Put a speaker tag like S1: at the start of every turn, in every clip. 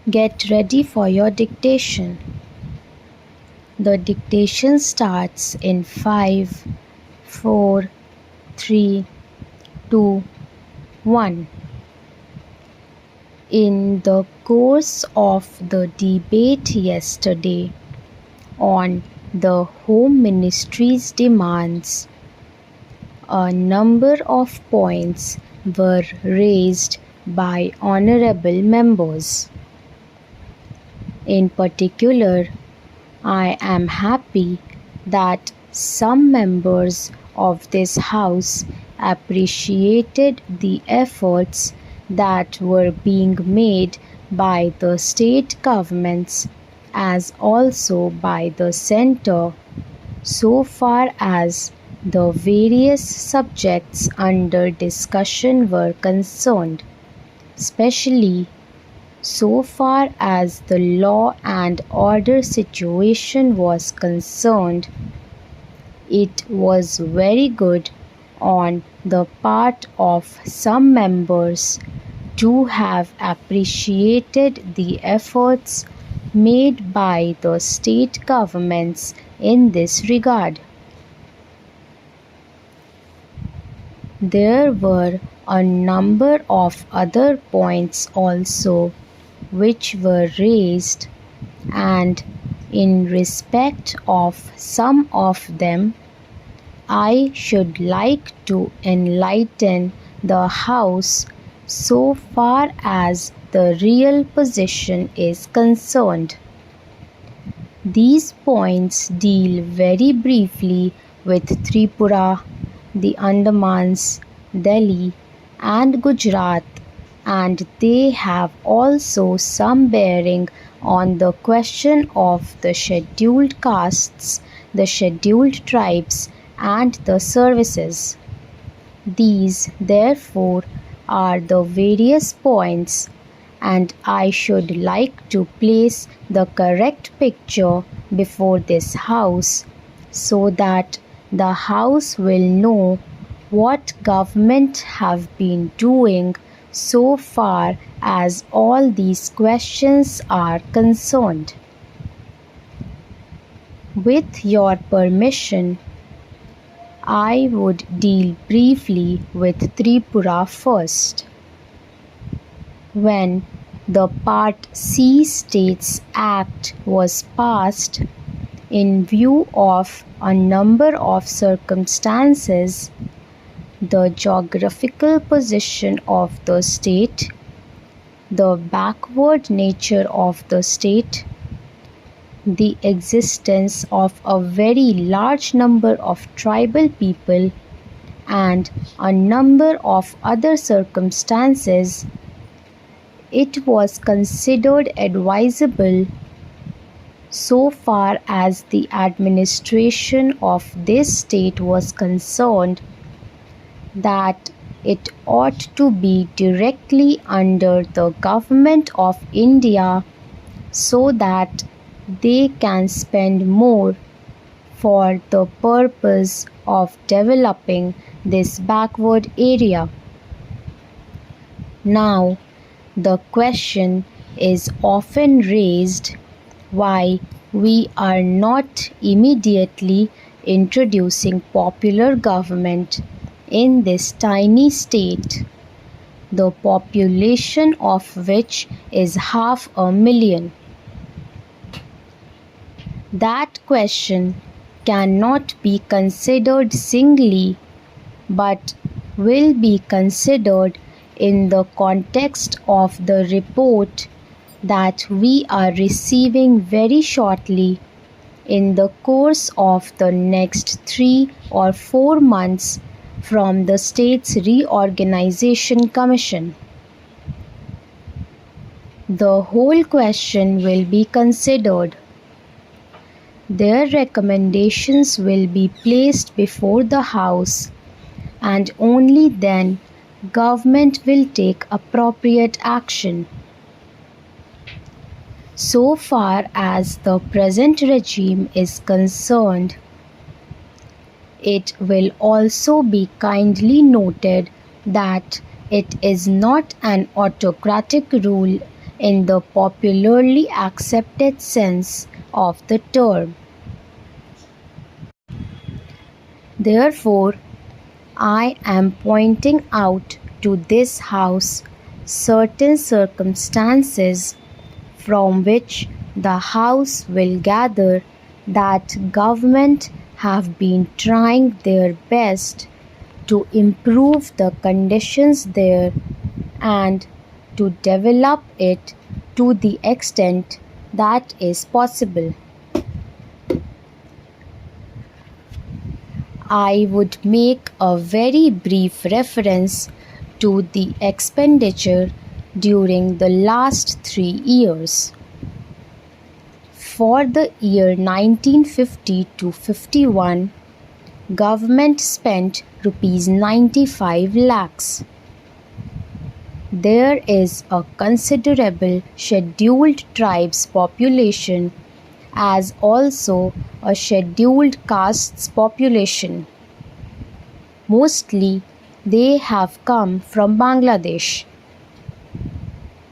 S1: Get ready for your dictation. The dictation starts in 5, 4, 3, 2, 1. In the course of the debate yesterday on the Home Ministry's demands, a number of points were raised by honorable members. In particular, I am happy that some members of this House appreciated the efforts that were being made by the state governments as also by the centre so far as the various subjects under discussion were concerned, especially so far as the law and order situation was concerned. It was very good on the part of some members to have appreciated the efforts made by the state governments in this regard. There were a number of other points also which were raised, and in respect of some of them, I should like to enlighten the House so far as the real position is concerned. These points deal very briefly with Tripura, the Andamans, Delhi, and Gujarat, and they have also some bearing on the question of the scheduled castes, the scheduled tribes, and the services. These, therefore, are the various points, and I should like to place the correct picture before this House so that the House will know what government have been doing so far as all these questions are concerned. With your permission, I would deal briefly with Tripura first. When the Part C States Act was passed, in view of a number of circumstances, the geographical position of the state, the backward nature of the state, the existence of a very large number of tribal people, and a number of other circumstances, it was considered advisable so far as the administration of this state was concerned that it ought to be directly under the government of India so that they can spend more for the purpose of developing this backward area. Now, the question is often raised why we are not immediately introducing popular government in this tiny state, the population of which is 500,000. That question cannot be considered singly, but will be considered in the context of the report that we are receiving very shortly in the course of the next 3 or 4 months from the State's Reorganization Commission. The whole question will be considered. Their recommendations will be placed before the House, and only then government will take appropriate action. So far as the present regime is concerned, it will also be kindly noted that it is not an autocratic rule in the popularly accepted sense of the term. Therefore, I am pointing out to this House certain circumstances from which the House will gather that government have been trying their best to improve the conditions there and to develop it to the extent that is possible. I would make a very brief reference to the expenditure during the last 3 years. For the year 1950 to 51, government spent rupees 95 lakhs. There is a considerable scheduled tribes population as also a scheduled castes population. Mostly they have come from Bangladesh.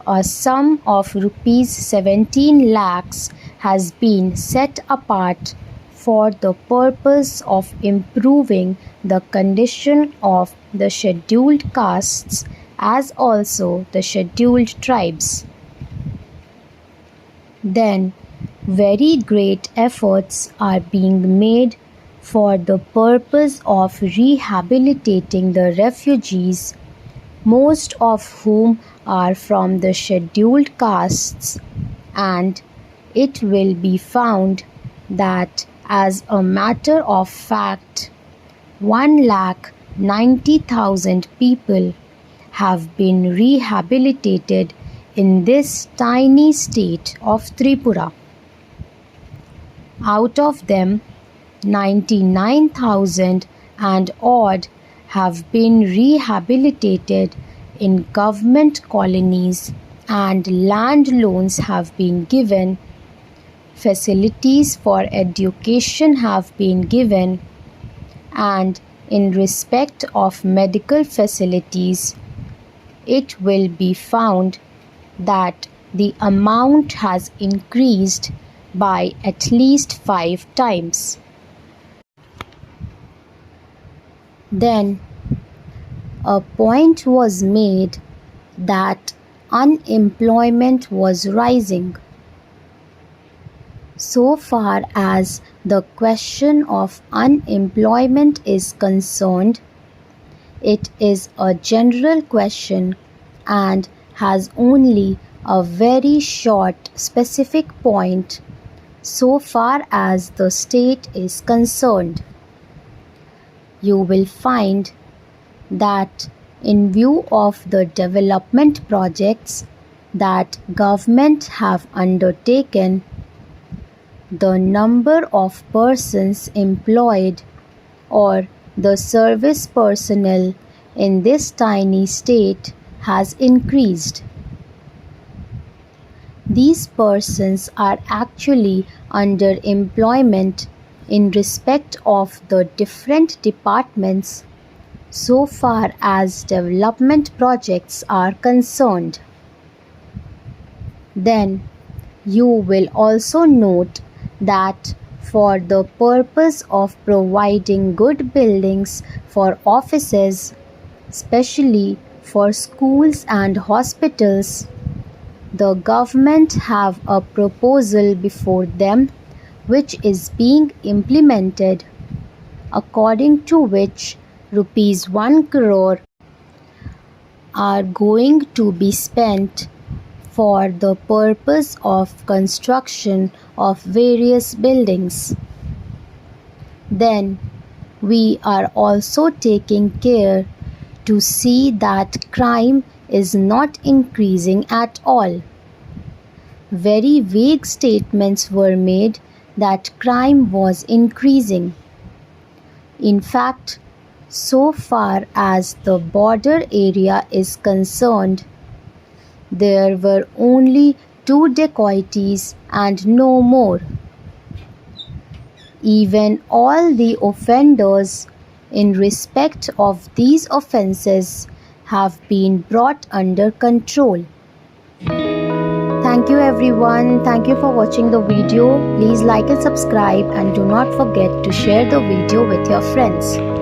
S1: A sum of rupees 17 lakhs has been set apart for the purpose of improving the condition of the scheduled castes as also the scheduled tribes. Then very great efforts are being made for the purpose of rehabilitating the refugees, most of whom are from the scheduled castes, and it will be found that as a matter of fact 1,90,000 people have been rehabilitated in this tiny state of Tripura. Out of them, 99,000 and odd have been rehabilitated in government colonies and land loans have been given, facilities for education have been given, and in respect of medical facilities, it will be found that the amount has increased by at least 5 times. Then a point was made that unemployment was rising. So far as the question of unemployment is concerned, it is a general question and has only a very short specific point so far as the state is concerned. You will find that in view of the development projects that government have undertaken, the number of persons employed or the service personnel in this tiny state has increased. These persons are actually under employment in respect of the different departments so far as development projects are concerned. Then you will also note that for the purpose of providing good buildings for offices, especially for schools and hospitals, the government have a proposal before them which is being implemented, according to which rupees 1 crore are going to be spent for the purpose of construction of various buildings. Then we are also taking care to see that crime is not increasing at all. Very vague statements were made that crime was increasing. In fact, so far as the border area is concerned, there were only 2 dacoities and no more. Even all the offenders in respect of these offences have been brought under control. Thank you everyone. Thank you for watching the video. Please like and subscribe and do not forget to share the video with your friends.